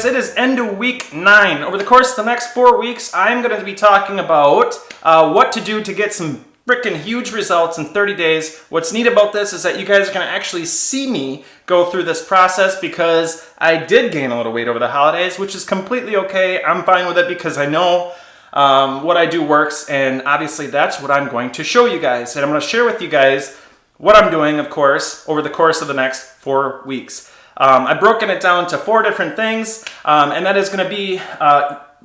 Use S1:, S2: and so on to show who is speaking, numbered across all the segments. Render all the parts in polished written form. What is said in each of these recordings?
S1: guys, it is end of week 9. Over the course of the next 4 weeks, I'm going to be talking about what to do to get some freaking huge results in 30 days. What's neat about this is that you guys are going to actually see me go through this process because I did gain a little weight over the holidays, which is completely okay. I'm fine with it because I know what I do works, and obviously that's what I'm going to show you guys. And I'm going to share with you guys what I'm doing, of course, over the course of the next 4 weeks. I've broken it down to 4 different things, and that is going to be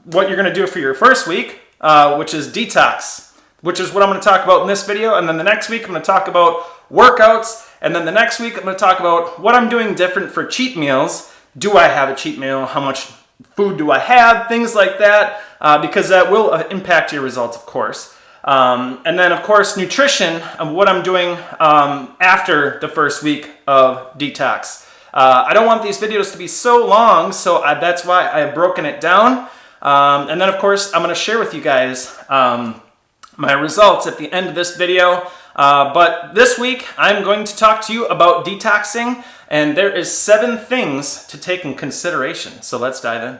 S1: what you're going to do for your first week, which is detox, which is what I'm going to talk about in this video. And then the next week, I'm going to talk about workouts. And then the next week, I'm going to talk about what I'm doing different for cheat meals. Do I have a cheat meal? How much food do I have? Things like that, because that will impact your results, of course. And then, of course, nutrition of what I'm doing after the first week of detox. I don't want these videos to be so long, so that's why I've broken it down. And then, of course, I'm going to share with you guys my results at the end of this video. But this week, I'm going to talk to you about detoxing, and there is 7 things to take in consideration. So let's dive in.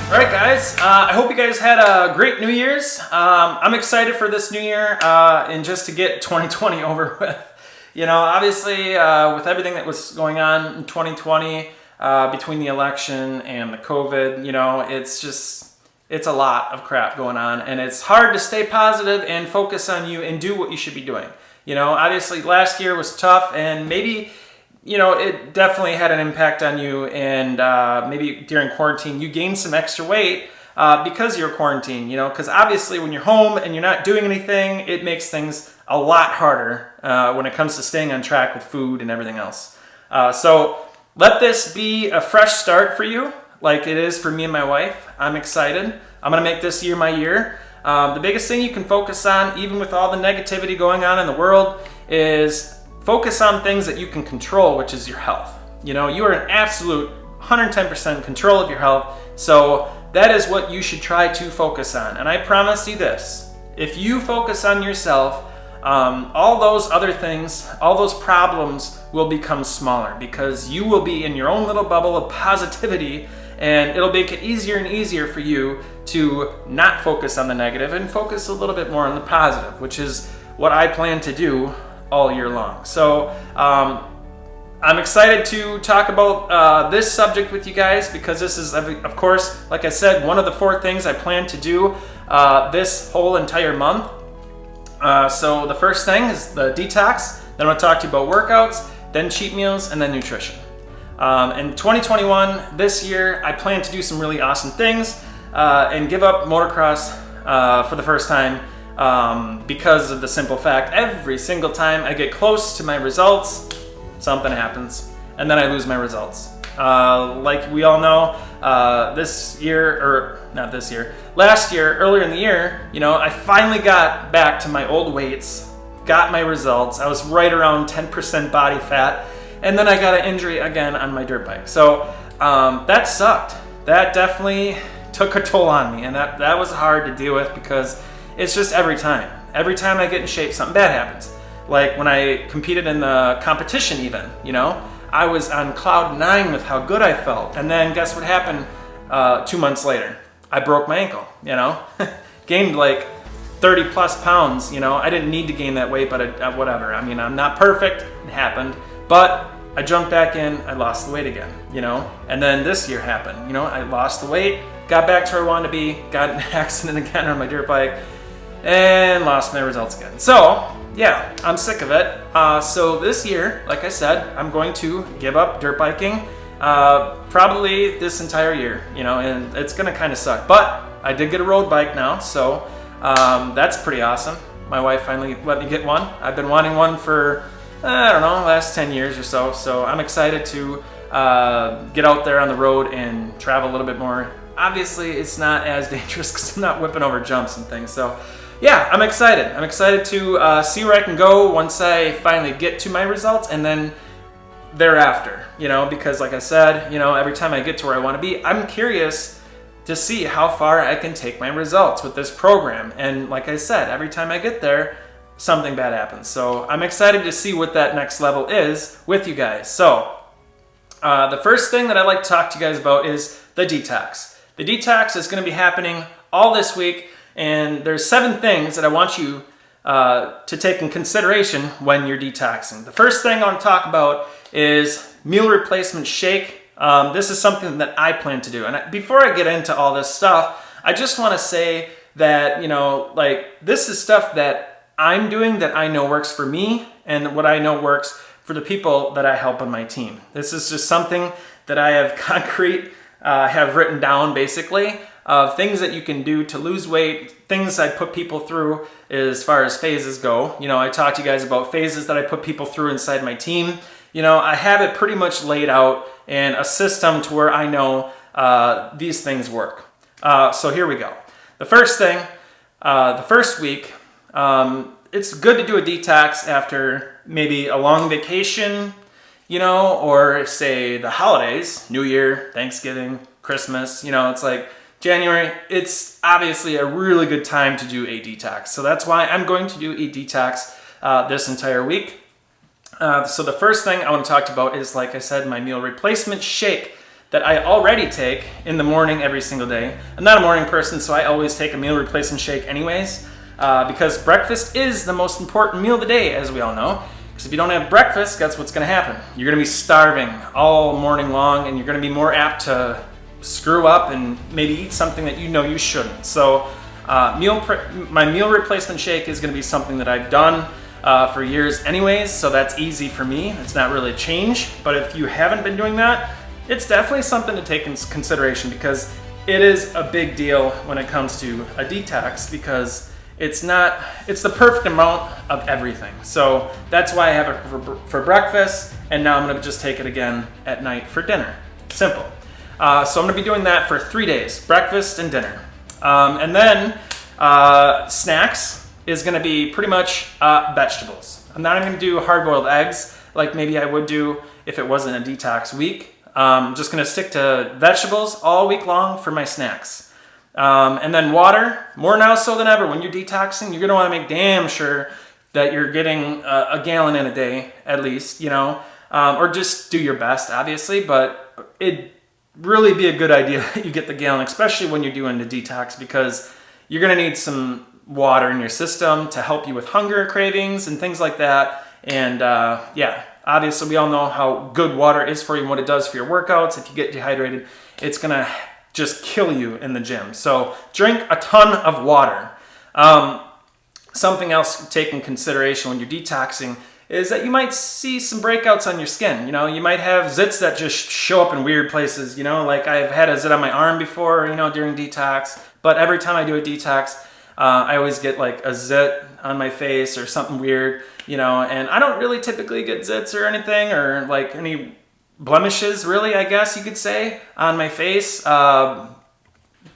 S1: Alright guys, I hope you guys had a great New Year's. I'm excited for this new year and just to get 2020 over with. You know, obviously with everything that was going on in 2020 between the election and the COVID, you know, it's a lot of crap going on, and it's hard to stay positive and focus on you and do what you should be doing. You know, obviously last year was tough, and maybe, you know, it definitely had an impact on you, and maybe during quarantine you gained some extra weight because you're quarantined, you know, because obviously when you're home and you're not doing anything, it makes things a lot harder when it comes to staying on track with food and everything else. So let this be a fresh start for you, like it is for me and my wife. I'm excited. I'm going to make this year my year. The biggest thing you can focus on, even with all the negativity going on in the world, is focus on things that you can control, which is your health. You know, you are in absolute 110% control of your health, so that is what you should try to focus on. And I promise you this, if you focus on yourself, all those other things, all those problems will become smaller because you will be in your own little bubble of positivity, and it'll make it easier and easier for you to not focus on the negative and focus a little bit more on the positive, which is what I plan to do all year long. So I'm excited to talk about this subject with you guys because this is, of course, like I said, one of the 4 things I plan to do this whole entire month. So the first thing is the detox, then I'm going to talk to you about workouts, then cheat meals, and then nutrition. In 2021, this year, I plan to do some really awesome things and give up motocross for the first time. Because of the simple fact, every single time I get close to my results, something happens, and then I lose my results. Like we all know, last year, earlier in the year, you know, I finally got back to my old weights, got my results. I was right around 10% body fat, and then I got an injury again on my dirt bike. So that sucked. That definitely took a toll on me, and that was hard to deal with because it's just every time I get in shape, something bad happens. Like when I competed in the competition even, you know, I was on cloud 9 with how good I felt. And then guess what happened 2 months later? I broke my ankle, you know, gained like 30 plus pounds, you know. I didn't need to gain that weight, but whatever. I mean, I'm not perfect, it happened, but I jumped back in, I lost the weight again, you know. And then this year happened, you know, I lost the weight, got back to where I wanted to be, got in an accident again on my dirt bike, and lost my results again. So yeah, I'm sick of it. So this year, like I said, I'm going to give up dirt biking, probably this entire year, you know, and it's gonna kind of suck. But I did get a road bike now, so that's pretty awesome. My wife finally let me get one. I've been wanting one for, I don't know, last 10 years or so. So I'm excited to get out there on the road and travel a little bit more. Obviously, it's not as dangerous because I'm not whipping over jumps and things. So yeah, I'm excited. I'm excited to see where I can go once I finally get to my results, and then thereafter, you know, because like I said, you know, every time I get to where I want to be, I'm curious to see how far I can take my results with this program. And like I said, every time I get there, something bad happens. So I'm excited to see what that next level is with you guys. So the first thing that I'd like to talk to you guys about is the detox. The detox is going to be happening all this week. And there's 7 things that I want you to take in consideration when you're detoxing. The first thing I want to talk about is meal replacement shake. This is something that I plan to do. And before I get into all this stuff, I just want to say that, you know, like, this is stuff that I'm doing that I know works for me and what I know works for the people that I help on my team. This is just something that I have have written down, basically, of things that you can do to lose weight, things I put people through as far as phases go. You know, I talked to you guys about phases that I put people through inside my team. You know, I have it pretty much laid out and a system to where I know these things work. So here we go. The first thing, the first week, it's good to do a detox after maybe a long vacation, you know, or say the holidays, New Year, Thanksgiving, Christmas. You know, it's like January, it's obviously a really good time to do a detox. So that's why I'm going to do a detox this entire week. So the first thing I want to talk about is, like I said, my meal replacement shake that I already take in the morning every single day. I'm not a morning person, so I always take a meal replacement shake anyways, because breakfast is the most important meal of the day, as we all know. Because if you don't have breakfast, that's what's going to happen. You're going to be starving all morning long, and you're going to be more apt to screw up and maybe eat something that you know you shouldn't. So my meal replacement shake is going to be something that I've done for years anyways, so that's easy for me. It's not really a change, but if you haven't been doing that, it's definitely something to take into consideration, because it is a big deal when it comes to a detox, because it's the perfect amount of everything. So that's why I have it for breakfast, and now I'm going to just take it again at night for dinner. Simple. So I'm going to be doing that for 3 days, breakfast and dinner. And then snacks is going to be pretty much vegetables. I'm not even going to do hard-boiled eggs like maybe I would do if it wasn't a detox week. I'm just going to stick to vegetables all week long for my snacks. And then water, more now so than ever. When you're detoxing, you're going to want to make damn sure that you're getting a gallon in a day at least, you know, or just do your best, obviously, but it'd really be a good idea that you get the gallon, especially when you're doing the detox, because you're going to need some water in your system to help you with hunger cravings and things like that. And yeah, obviously we all know how good water is for you and what it does for your workouts. If you get dehydrated, it's going to just kill you in the gym. So drink a ton of water. Something else to take in consideration when you're detoxing is that you might see some breakouts on your skin. You know, you might have zits that just show up in weird places. You know, like I've had a zit on my arm before, you know, during detox. But every time I do a detox, I always get like a zit on my face or something weird, you know, and I don't really typically get zits or anything, or like any blemishes, really, I guess you could say, on my face.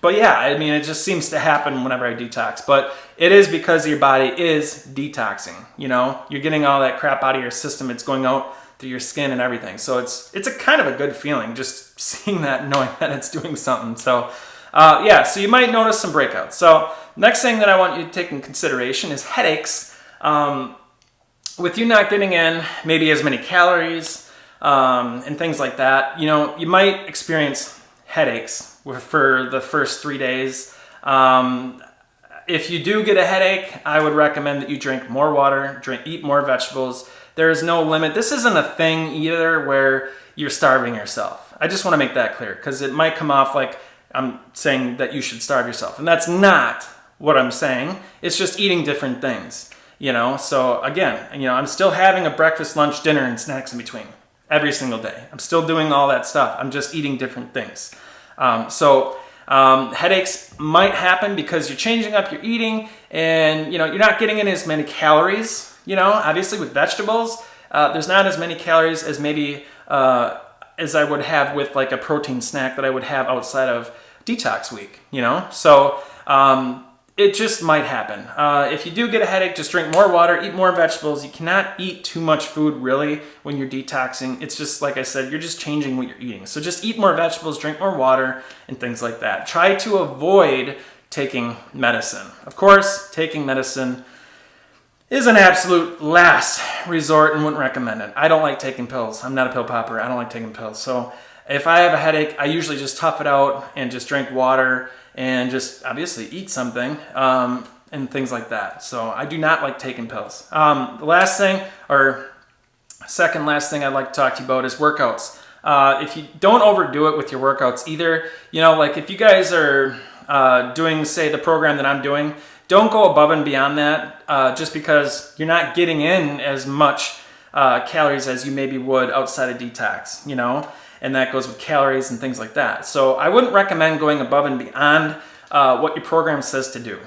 S1: But yeah, I mean, it just seems to happen whenever I detox. But it is because your body is detoxing, you know? You're getting all that crap out of your system. It's going out through your skin and everything. So it's a kind of a good feeling just seeing that, knowing that it's doing something. So yeah, so you might notice some breakouts. So next thing that I want you to take in consideration is headaches. With you not getting in maybe as many calories and things like that, you know, you might experience headaches for the first 3 days. if you do get a headache, I would recommend that you drink more water, eat more vegetables. There is no limit. This isn't a thing either where you're starving yourself. I just want to make that clear because it might come off like I'm saying that you should starve yourself. And that's not what I'm saying. It's just eating different things, you know? So again, you know, I'm still having a breakfast, lunch, dinner, and snacks in between every single day. I'm still doing all that stuff. I'm just eating different things. Headaches might happen because you're changing up your eating and, you know, you're not getting in as many calories, you know, obviously with vegetables, there's not as many calories as maybe, as I would have with like a protein snack that I would have outside of detox week, you know? So, it just might happen. If you do get a headache, just drink more water, eat more vegetables. You cannot eat too much food really when you're detoxing. It's just, like I said, you're just changing what you're eating. So just eat more vegetables, drink more water, and things like that. Try to avoid taking medicine. Of course, taking medicine is an absolute last resort and wouldn't recommend it. I don't like taking pills. I'm not a pill popper. I don't like taking pills. So if I have a headache, I usually just tough it out and just drink water and just obviously eat something and things like that. So I do not like taking pills. The last thing, or second last thing I'd like to talk to you about is workouts. If you don't overdo it with your workouts either, you know, like if you guys are doing, say, the program that I'm doing, don't go above and beyond that just because you're not getting in as much calories as you maybe would outside of detox, you know? And that goes with calories and things like that. So I wouldn't recommend going above and beyond what your program says to do.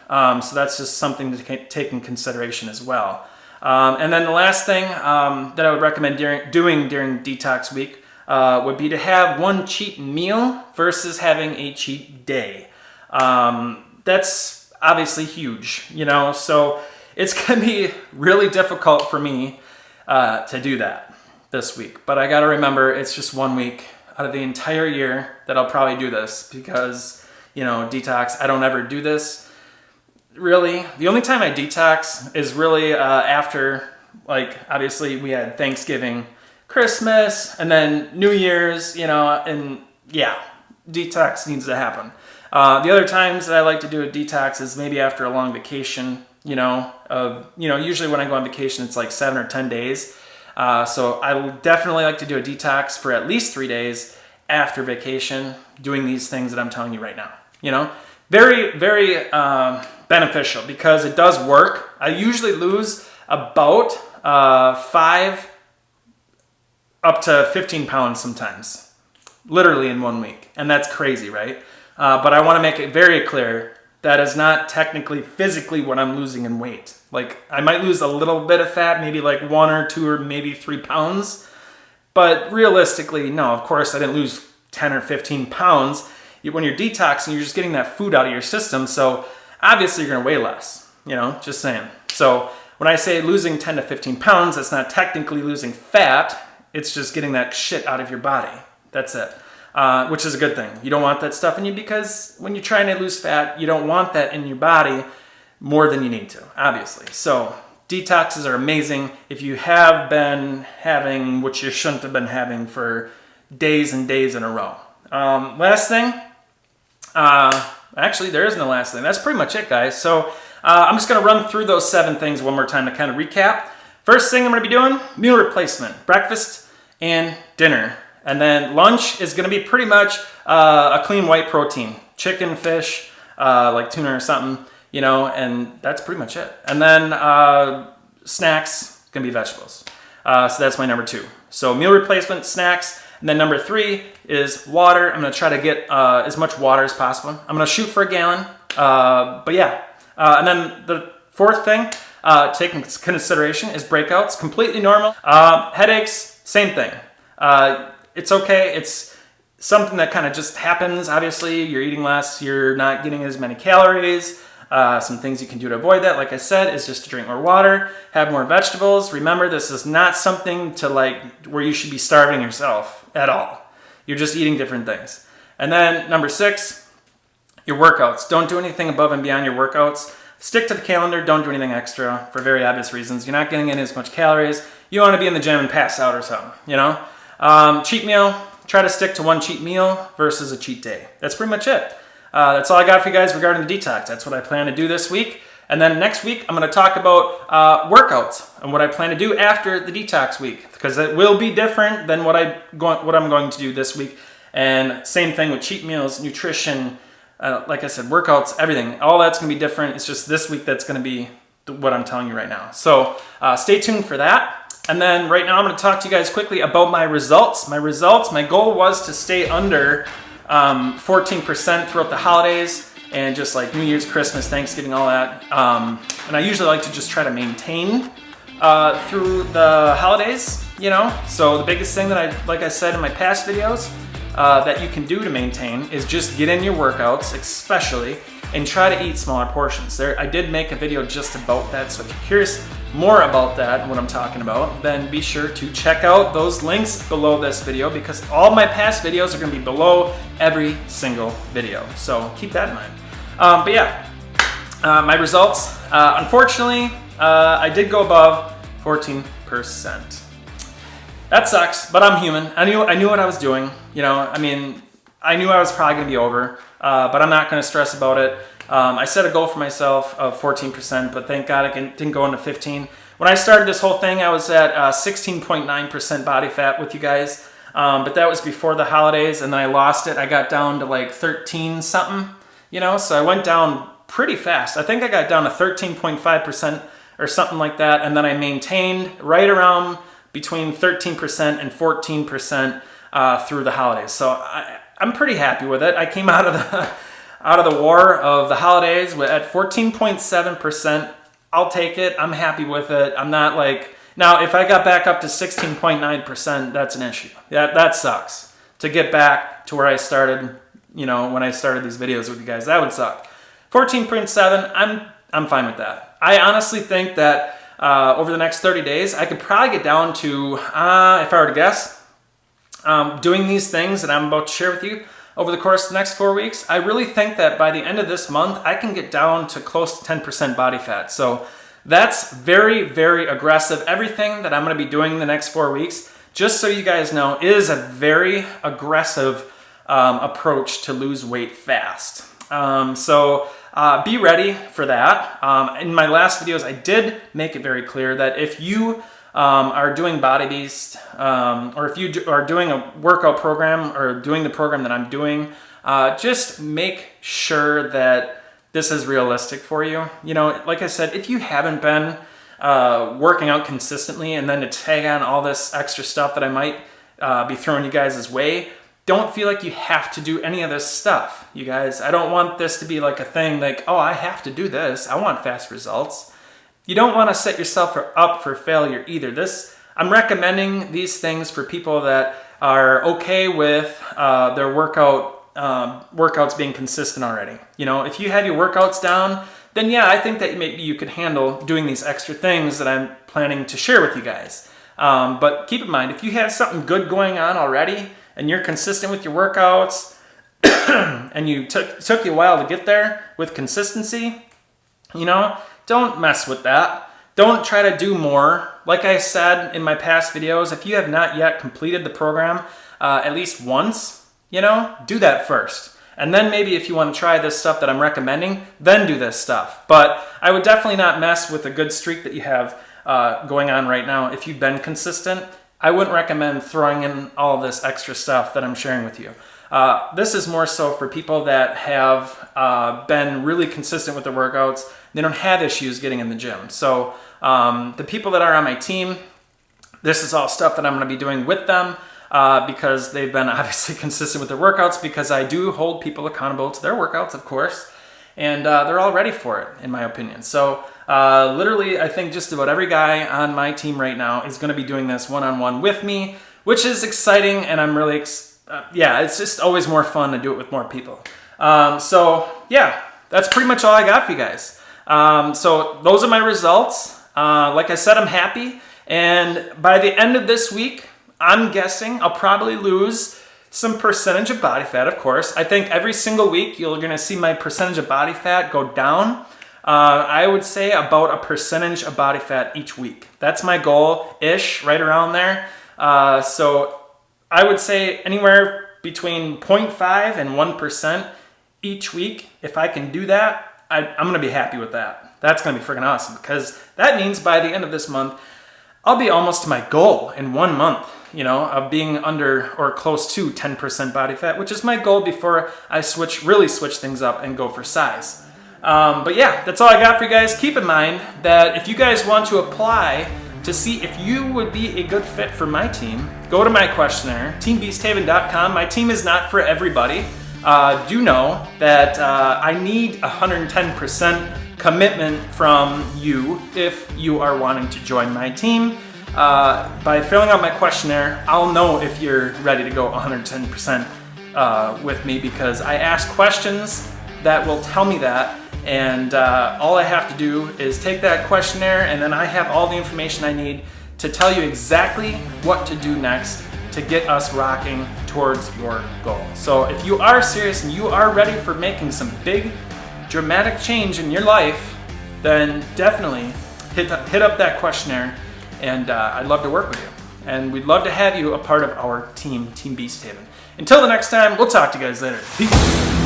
S1: So that's just something to take in consideration as well. And then the last thing that I would recommend doing during detox week would be to have one cheat meal versus having a cheat day. That's obviously huge, you know, so it's going to be really difficult for me to do that this week. But I got to remember, it's just 1 week out of the entire year that I'll probably do this because, you know, detox, I don't ever do this. Really, the only time I detox is really after, like, obviously we had Thanksgiving, Christmas, and then New Year's, you know, and yeah, detox needs to happen. The other times that I like to do a detox is maybe after a long vacation, you know, usually when I go on vacation, it's like 7 or 10 days. So I would definitely like to do a detox for at least 3 days after vacation, doing these things that I'm telling you right now. You know, very, very beneficial because it does work. I usually lose about 5 up to 15 pounds sometimes, literally in 1 week. And that's crazy, right? But I want to make it very clear that is not technically physically what I'm losing in weight. Like, I might lose a little bit of fat, maybe like 1 or 2 or maybe 3 pounds. But realistically, no, of course I didn't lose 10 or 15 pounds. When you're detoxing, you're just getting that food out of your system. So obviously you're going to weigh less, you know, just saying. So when I say losing 10 to 15 pounds, that's not technically losing fat. It's just getting that shit out of your body. That's it. Which is a good thing. You don't want that stuff in you because when you're trying to lose fat, you don't want that in your body more than you need to, obviously. So detoxes are amazing if you have been having what you shouldn't have been having for days and days in a row. Last thing, actually there isn't a last thing. That's pretty much it, guys. So I'm just going to run through those 7 things one more time to kind of recap. First thing I'm going to be doing, meal replacement, breakfast and dinner. And then lunch is going to be pretty much a clean white protein, chicken, fish, like tuna or something, you know, and that's pretty much it. And then snacks, going to be vegetables. So that's my number 2. So meal replacement, snacks, and then number 3 is water. I'm going to try to get as much water as possible. I'm going to shoot for a gallon, but yeah. And then the 4th thing, taking consideration is breakouts, completely normal. Headaches, same thing. It's okay. It's something that kind of just happens. Obviously, you're eating less. You're not getting as many calories. Some things you can do to avoid that, like I said, is just to drink more water, have more vegetables. Remember, this is not something to like where you should be starving yourself at all. You're just eating different things. And then number 6, your workouts. Don't do anything above and beyond your workouts. Stick to the calendar. Don't do anything extra for very obvious reasons. You're not getting in as much calories. You want to be in the gym and pass out or something, you know? Cheat meal, try to stick to one cheat meal versus a cheat day. That's pretty much it. that's all I got for you guys regarding the detox. That's what I plan to do this week. And then next week, I'm going to talk about workouts and what I plan to do after the detox week, because it will be different than what I'm going to do this week. And same thing with cheat meals, nutrition, like I said, workouts, everything. All that's going to be different. It's just this week that's going to be what I'm telling you right now. So stay tuned for that. And then right now I'm going to talk to you guys quickly about my results. My goal was to stay under 14% throughout the holidays, and just like New Year's, Christmas, Thanksgiving, all that. And I usually like to just try to maintain through the holidays, you know? So the biggest thing that like I said in my past videos, that you can do to maintain is just get in your workouts, especially, and try to eat smaller portions. I did make a video just about that, so if you're curious more about that and what I'm talking about, then be sure to check out those links below this video, because all my past videos are going to be below every single video. So keep that in mind. But yeah, my results, unfortunately, I did go above 14%. That sucks, but I'm human. I knew what I was doing. You know, I mean, I knew I was probably gonna be over, but I'm not gonna stress about it. I set a goal for myself of 14%, but thank God it didn't go into 15. When I started this whole thing, I was at 16.9% body fat with you guys, but that was before the holidays, and then I lost it. I got down to like 13 something. You know, so I went down pretty fast. I think I got down to 13.5% or something like that, and then I maintained right around between 13% and 14% through the holidays. So I'm pretty happy with it. I came out of the war of the holidays at 14.7%. I'll take it. I'm happy with it. I'm not like, now if I got back up to 16.9%, that's an issue. That sucks. To get back to where I started, you know, when I started these videos with you guys, that would suck. 14.7, I'm fine with that. I honestly think that over the next 30 days, I could probably get down to, if I were to guess, doing these things that I'm about to share with you over the course of the next 4 weeks, I really think that by the end of this month, I can get down to close to 10% body fat. So that's very, very aggressive. Everything that I'm going to be doing the next 4 weeks, just so you guys know, is a very aggressive approach to lose weight fast. So be ready for that. In my last videos, I did make it very clear that if you are doing Body Beast, or if you are doing a workout program or doing the program that I'm doing, just make sure that this is realistic for you. You know, like I said, if you haven't been working out consistently, and then to tag on all this extra stuff that I might be throwing you guys' way, don't feel like you have to do any of this stuff, you guys. I don't want this to be like a thing like, oh, I have to do this. I want fast results. You don't want to set yourself up for failure either. I'm recommending these things for people that are okay with their workouts being consistent already. You know, if you have your workouts down, then yeah, I think that maybe you could handle doing these extra things that I'm planning to share with you guys. But keep in mind, if you have something good going on already, and you're consistent with your workouts, and you took you a while to get there with consistency, you know, don't mess with that. Don't try to do more. Like I said in my past videos, if you have not yet completed the program at least once, you know, do that first. And then maybe if you want to try this stuff that I'm recommending, then do this stuff. But I would definitely not mess with a good streak that you have going on right now. If you've been consistent, I wouldn't recommend throwing in all this extra stuff that I'm sharing with you. This is more so for people that have been really consistent with their workouts. They don't have issues getting in the gym. So the people that are on my team, this is all stuff that I'm going to be doing with them because they've been obviously consistent with their workouts, because I do hold people accountable to their workouts, of course. And they're all ready for it, in my opinion. So literally, I think just about every guy on my team right now is going to be doing this one-on-one with me, which is exciting, and I'm really, yeah, it's just always more fun to do it with more people. So yeah, that's pretty much all I got for you guys. So those are my results. Like I said, I'm happy, and by the end of this week, I'm guessing I'll probably lose some percentage of body fat, of course. I think every single week you're going to see my percentage of body fat go down. I would say about a percentage of body fat each week. That's my goal-ish, right around there. So I would say anywhere between 0.5 and 1% each week, if I can do that, I'm going to be happy with that. That's going to be freaking awesome, because that means by the end of this month, I'll be almost to my goal in 1 month, of being under or close to 10% body fat, which is my goal before I really switch things up and go for size. But yeah, that's all I got for you guys. Keep in mind that if you guys want to apply to see if you would be a good fit for my team, go to my questionnaire, teambeasthaven.com. My team is not for everybody. Do know that I need 110% commitment from you if you are wanting to join my team. By filling out my questionnaire, I'll know if you're ready to go 110% with me, because I ask questions that will tell me that. And all I have to do is take that questionnaire, and then I have all the information I need to tell you exactly what to do next to get us rocking towards your goal. So if you are serious and you are ready for making some big, dramatic change in your life, then definitely hit up that questionnaire, and I'd love to work with you. And we'd love to have you a part of our team, Team Beast Haven. Until the next time, we'll talk to you guys later. Peace.